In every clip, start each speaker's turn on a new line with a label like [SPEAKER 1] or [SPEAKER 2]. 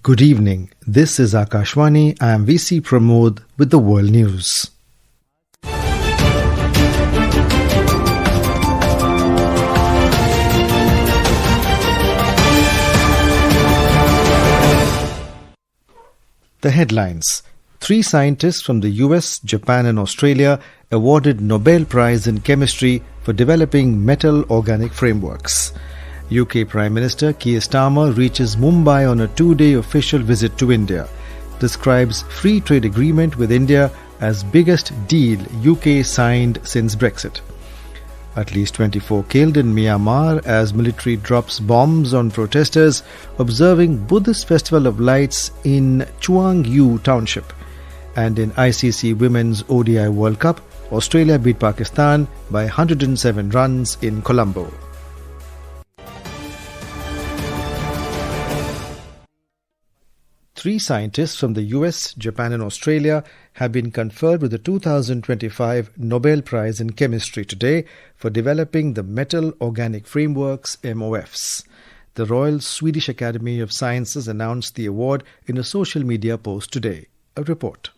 [SPEAKER 1] Good evening. This is Akashvani. I am VC Pramod with the World News. The headlines. 3 scientists from the US, Japan and Australia awarded Nobel Prize in Chemistry for developing metal organic frameworks. UK Prime Minister Keir Starmer reaches Mumbai on a 2-day official visit to India. Describes free trade agreement with India as biggest deal UK signed since Brexit. At least 24 killed in Myanmar as military drops bombs on protesters observing Buddhist Festival of Lights in Chaung U township. And in ICC Women's ODI World Cup, Australia beat Pakistan by 107 runs in Colombo. Three scientists from the US, Japan and Australia have been conferred with the 2025 Nobel Prize in Chemistry today for developing the Metal Organic Frameworks MOFs. The Royal Swedish Academy of Sciences announced the award in a social media post today. A report.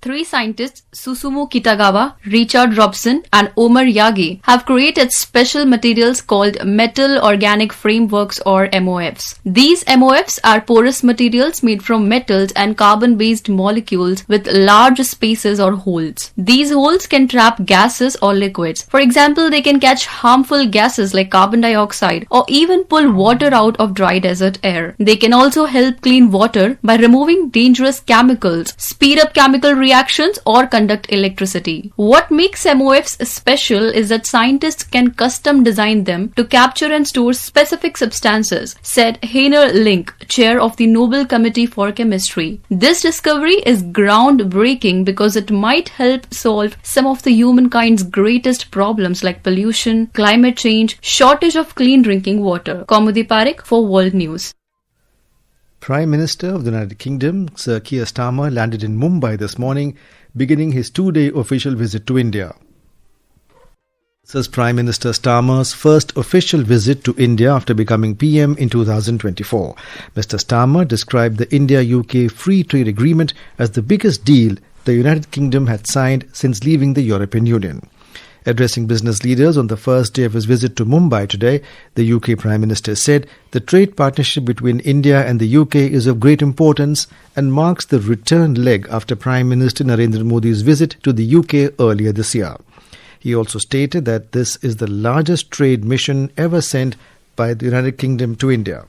[SPEAKER 2] 3 scientists, Susumu Kitagawa, Richard Robson and Omar Yagi, have created special materials called Metal Organic Frameworks or MOFs. These MOFs are porous materials made from metals and carbon-based molecules with large spaces or holes. These holes can trap gases or liquids. For example, they can catch harmful gases like carbon dioxide or even pull water out of dry desert air. They can also help clean water by removing dangerous chemicals, speed up chemical reactions or conduct electricity. What makes MOFs special is that scientists can custom design them to capture and store specific substances, said Heiner Link, chair of the Nobel Committee for Chemistry. This discovery is groundbreaking because it might help solve some of the humankind's greatest problems like pollution, climate change, shortage of clean drinking water. Kaumudi Parekh for World News.
[SPEAKER 1] Prime Minister of the United Kingdom, Sir Keir Starmer, landed in Mumbai this morning, beginning his 2-day official visit to India. This is Prime Minister Starmer's first official visit to India after becoming PM in 2024. Mr. Starmer described the India-UK Free Trade Agreement as the biggest deal the United Kingdom had signed since leaving the European Union. Addressing business leaders on the first day of his visit to Mumbai today, the UK Prime Minister said the trade partnership between India and the UK is of great importance and marks the return leg after Prime Minister Narendra Modi's visit to the UK earlier this year. He also stated that this is the largest trade mission ever sent by the United Kingdom to India.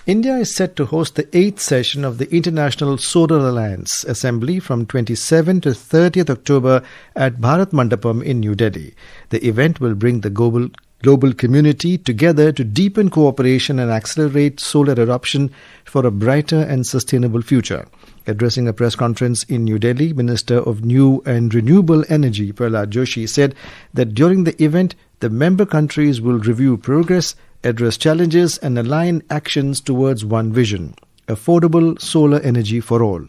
[SPEAKER 1] India is set to host the 8th session of the International Solar Alliance Assembly from 27 to 30th October at Bharat Mandapam in New Delhi. The event will bring the global community together to deepen cooperation and accelerate solar adoption for a brighter and sustainable future. Addressing a press conference in New Delhi, Minister of New and Renewable Energy Prahlad Joshi said that during the event, the member countries will review progress, address challenges and align actions towards one vision: affordable solar energy for all.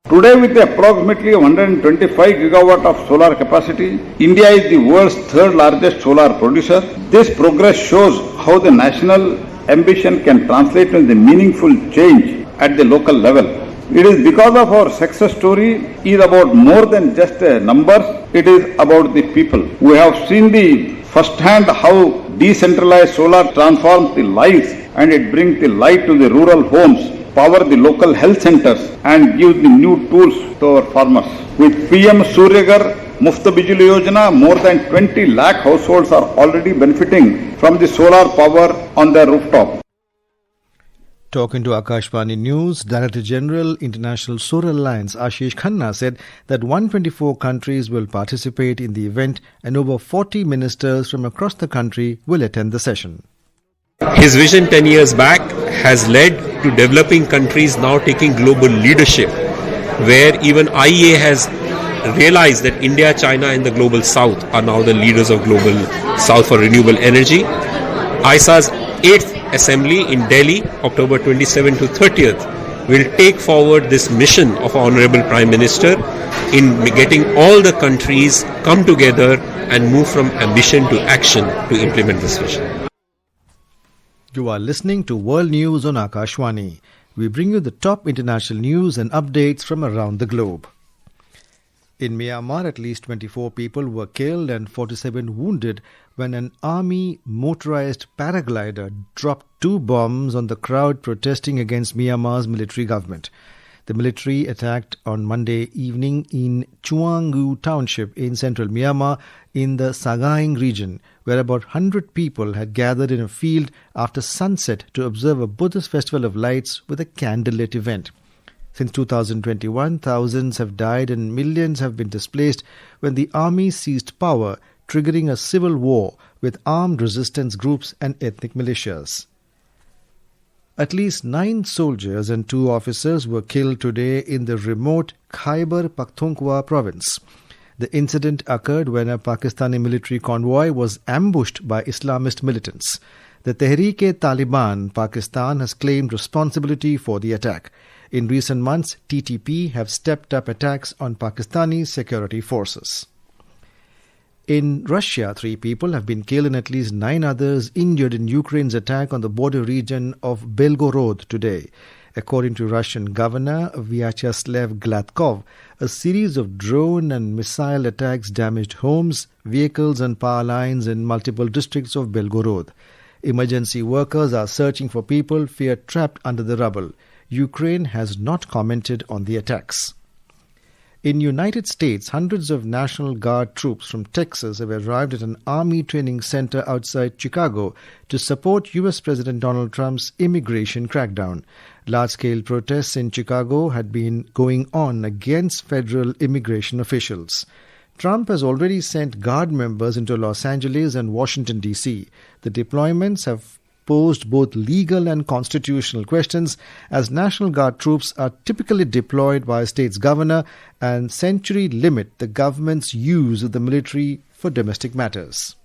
[SPEAKER 3] Today, with approximately 125 gigawatt of solar capacity, India is the world's 3rd largest solar producer. This progress shows how the national ambition can translate into meaningful change at the local level. It is because of our success story is about more than just numbers, it is about the people. We have seen the first-hand how decentralized solar transforms the lives and it brings the light to the rural homes, power the local health centers and gives the new tools to our farmers. With PM Suryagar Muft Bijli Yojana, more than 20 lakh households are already benefiting from the solar power on their rooftop.
[SPEAKER 1] Talking to Akashvani News, Director General International Solar Alliance Ashish Khanna said that 124 countries will participate in the event and over 40 ministers from across the country will attend the session.
[SPEAKER 4] His vision 10 years back has led to developing countries now taking global leadership, where even IEA has realized that India, China and the global south are now the leaders of global south for renewable energy. ISA's 8th Assembly in Delhi, October 27 to 30th, will take forward this mission of Honorable Prime Minister in getting all the countries come together and move from ambition to action to implement this vision.
[SPEAKER 1] You are listening to World News on Akashwani. We bring you the top international news and updates from around the globe. In Myanmar, at least 24 people were killed and 47 wounded when an army motorized paraglider dropped 2 bombs on the crowd protesting against Myanmar's military government. The military attacked on Monday evening in Chaung U township in central Myanmar in the Sagaing region, where about 100 people had gathered in a field after sunset to observe a Buddhist festival of lights with a candlelit event. Since 2021, thousands have died and millions have been displaced when the army seized power, triggering a civil war with armed resistance groups and ethnic militias. At least 9 soldiers and 2 officers were killed today in the remote Khyber Pakhtunkhwa province. The incident occurred when a Pakistani military convoy was ambushed by Islamist militants. The Tehreek-e-Taliban Pakistan has claimed responsibility for the attack. In recent months, TTP have stepped up attacks on Pakistani security forces. In Russia, 3 people have been killed and at least 9 others injured in Ukraine's attack on the border region of Belgorod today. According to Russian Governor Vyacheslav Gladkov, a series of drone and missile attacks damaged homes, vehicles and power lines in multiple districts of Belgorod. Emergency workers are searching for people feared trapped under the rubble. Ukraine has not commented on the attacks. In United States, hundreds of National Guard troops from Texas have arrived at an army training center outside Chicago to support U.S. President Donald Trump's immigration crackdown. Large-scale protests in Chicago had been going on against federal immigration officials. Trump has already sent Guard members into Los Angeles and Washington, D.C. The deployments have posed both legal and constitutional questions, as National Guard troops are typically deployed by a state's governor and century limit the government's use of the military for domestic matters.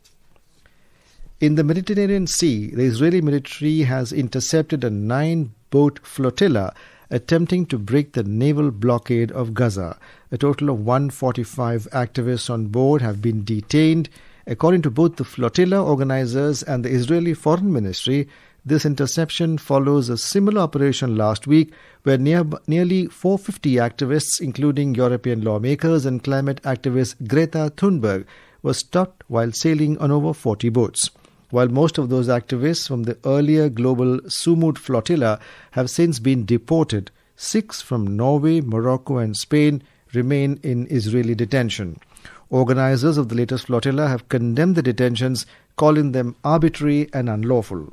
[SPEAKER 1] In the Mediterranean Sea, the Israeli military has intercepted a 9-boat flotilla attempting to break the naval blockade of Gaza. A total of 145 activists on board have been detained. According to both the flotilla organizers and the Israeli Foreign Ministry, this interception follows a similar operation last week where nearly 450 activists, including European lawmakers and climate activist Greta Thunberg, were stopped while sailing on over 40 boats. While most of those activists from the earlier global Sumud flotilla have since been deported, 6 from Norway, Morocco and Spain remain in Israeli detention. Organizers of the latest flotilla have condemned the detentions, calling them arbitrary and unlawful.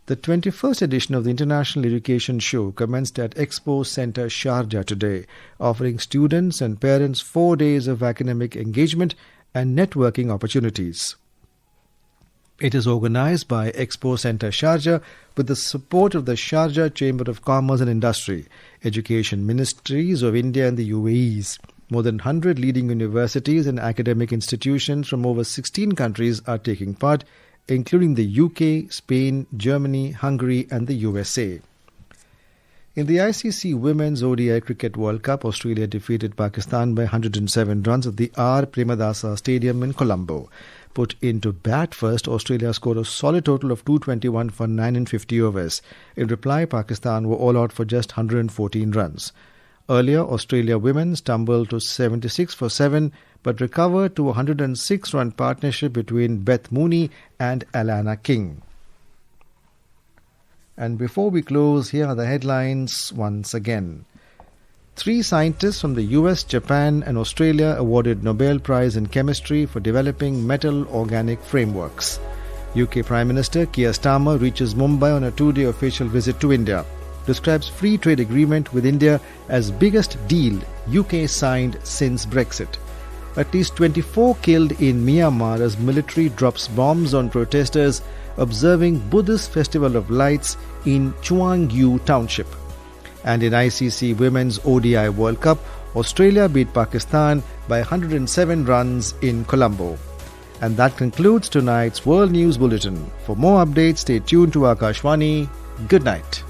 [SPEAKER 1] The 21st edition of the International Education Show commenced at Expo Center Sharjah today, offering students and parents 4 days of academic engagement and networking opportunities. It is organized by Expo Center Sharjah with the support of the Sharjah Chamber of Commerce and Industry, Education Ministries of India and the UAE's. More than 100 leading universities and academic institutions from over 16 countries are taking part, including the UK, Spain, Germany, Hungary and the USA. In the ICC Women's ODI Cricket World Cup, Australia defeated Pakistan by 107 runs at the R. Premadasa Stadium in Colombo. Put into bat first, Australia scored a solid total of 221 for 9 in 50 overs. In reply, Pakistan were all out for just 114 runs. Earlier, Australia women stumbled to 76 for 7 but recovered to a 106-run partnership between Beth Mooney and Alana King. And before we close, here are the headlines once again. 3 scientists from the US, Japan and Australia awarded Nobel Prize in Chemistry for developing metal organic frameworks. UK Prime Minister Keir Starmer reaches Mumbai on a 2-day official visit to India. Describes free trade agreement with India as biggest deal UK signed since Brexit. At least 24 killed in Myanmar as military drops bombs on protesters observing Buddhist festival of lights in Chaung U township. And in ICC Women's ODI World Cup, Australia beat Pakistan by 107 runs in Colombo. And that concludes tonight's World News Bulletin. For more updates, stay tuned to Akashwani. Good night.